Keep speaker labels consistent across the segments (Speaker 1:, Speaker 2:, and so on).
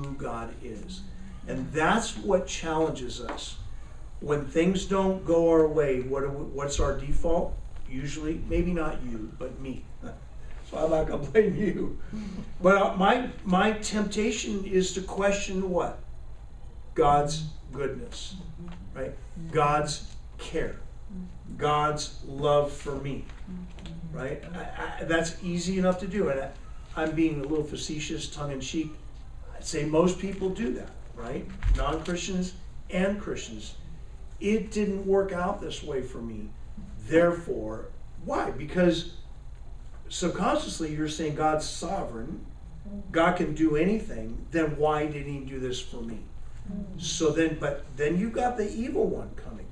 Speaker 1: who God is. And that's what challenges us. When things don't go our way, what's our default? Usually, maybe not you, but me. So I'm not going to blame you. But my temptation is to question what? God's goodness, right? God's care, God's love for me, right? That's easy enough to do. And I'm being a little facetious, tongue-in-cheek. I'd say most people do that, right? Non-Christians and Christians. It didn't work out this way for me. Therefore, why? Because subconsciously you're saying God's sovereign, God can do anything, then why didn't he do this for me? So then you got the evil one coming,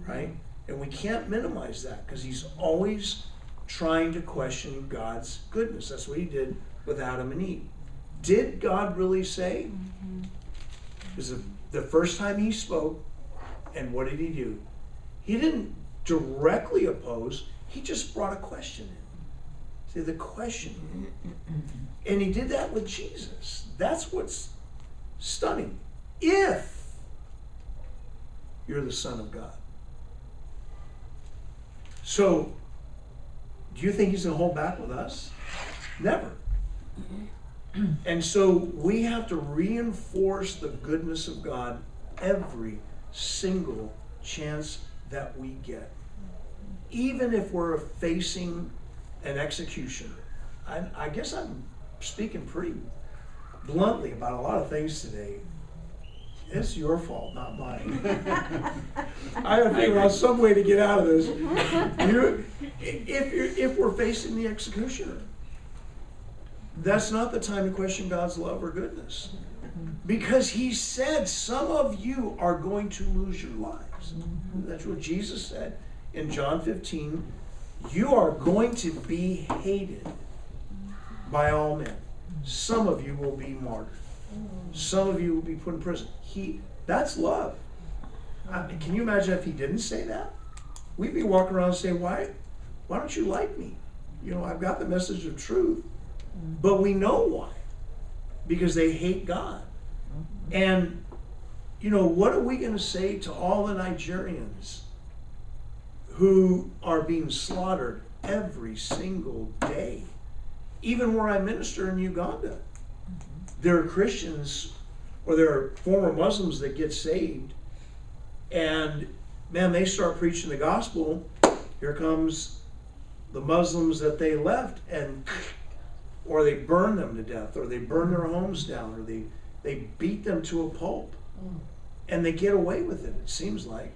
Speaker 1: right? And we can't minimize that because he's always trying to question God's goodness. That's what he did with Adam and Eve. Did God really say? Because the first time he spoke, and what did he do? He didn't directly oppose, he just brought a question in. See, the question. And he did that with Jesus. That's what's stunning. If you're the Son of God. So, do you think he's going to hold back with us? Never. And so we have to reinforce the goodness of God every single chance that we get. Even if we're facing an execution. I guess I'm speaking pretty bluntly about a lot of things today. It's your fault, not mine. I have to figure out some way to get out of this. If we're facing the executioner, that's not the time to question God's love or goodness. Because he said some of you are going to lose your lives. That's what Jesus said in John 15. You are going to be hated by all men. Some of you will be martyred. Some of you will be put in prison. That's love. Can you imagine if he didn't say that? We'd be walking around saying, why don't you like me? I've got the message of truth. But we know why. Because they hate God. And, what are we going to say to all the Nigerians who are being slaughtered every single day? Even where I minister in Uganda. There are Christians or there are former Muslims that get saved, and man, they start preaching the gospel. Here comes the Muslims that they left, or they burn them to death, or they burn their homes down, or they beat them to a pulp, and they get away with it. It seems like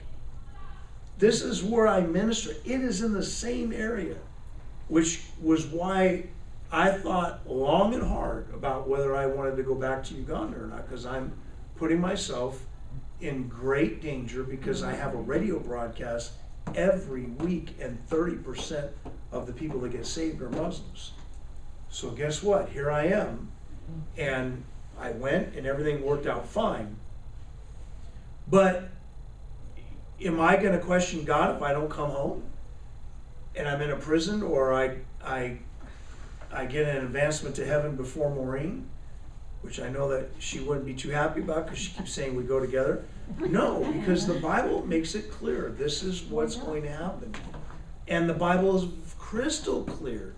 Speaker 1: this is where I minister. It is in the same area, which was why I thought long and hard about whether I wanted to go back to Uganda or not, because I'm putting myself in great danger because I have a radio broadcast every week and 30% of the people that get saved are Muslims. So guess what? Here I am, and I went and everything worked out fine. But am I going to question God if I don't come home and I'm in a prison, or I get an advancement to heaven before Maureen, which I know that she wouldn't be too happy about because she keeps saying we go together? No, because the Bible makes it clear this is what's going to happen. And the Bible is crystal clear.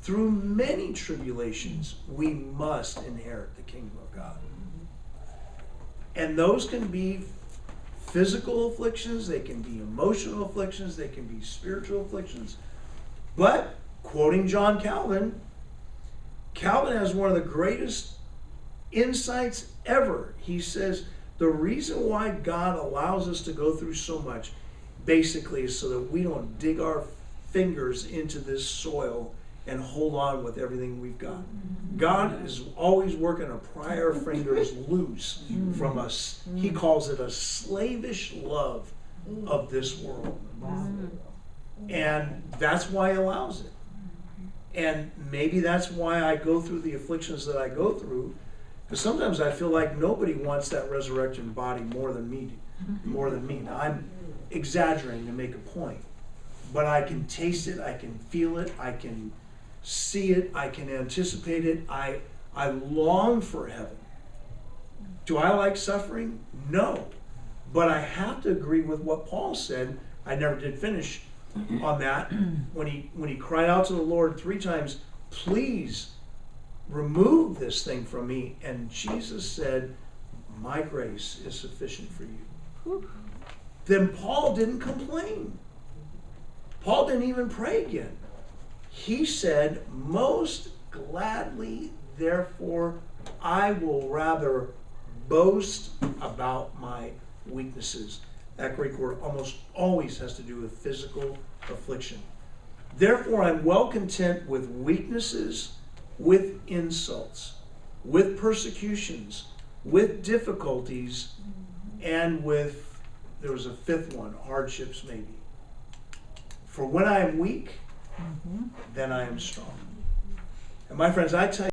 Speaker 1: Through many tribulations, we must inherit the kingdom of God. And those can be physical afflictions, they can be emotional afflictions, they can be spiritual afflictions. But, quoting John Calvin, Calvin has one of the greatest insights ever. He says, the reason why God allows us to go through so much, basically, is so that we don't dig our fingers into this soil and hold on with everything we've got. God is always working to pry our fingers loose from us. He calls it a slavish love of this world. And that's why he allows it. And maybe that's why I go through the afflictions that I go through, because sometimes I feel like nobody wants that resurrection body more than me. Now, I'm exaggerating to make a point, but I can taste it, I can feel it, I can see it, I can anticipate it. I long for heaven. Do I like suffering? No. But I have to agree with what Paul said. I never did finish on that. When he cried out to the Lord 3 times, please remove this thing from me. And Jesus said, my grace is sufficient for you. Then Paul didn't complain. Paul didn't even pray again. He said, most gladly, therefore, I will rather boast about my weaknesses. That Greek word almost always has to do with physical affliction. Therefore, I'm well content with weaknesses, with insults, with persecutions, with difficulties, and with, there was a 5th one, hardships maybe. For when I am weak, then I am strong. And my friends, I tell you,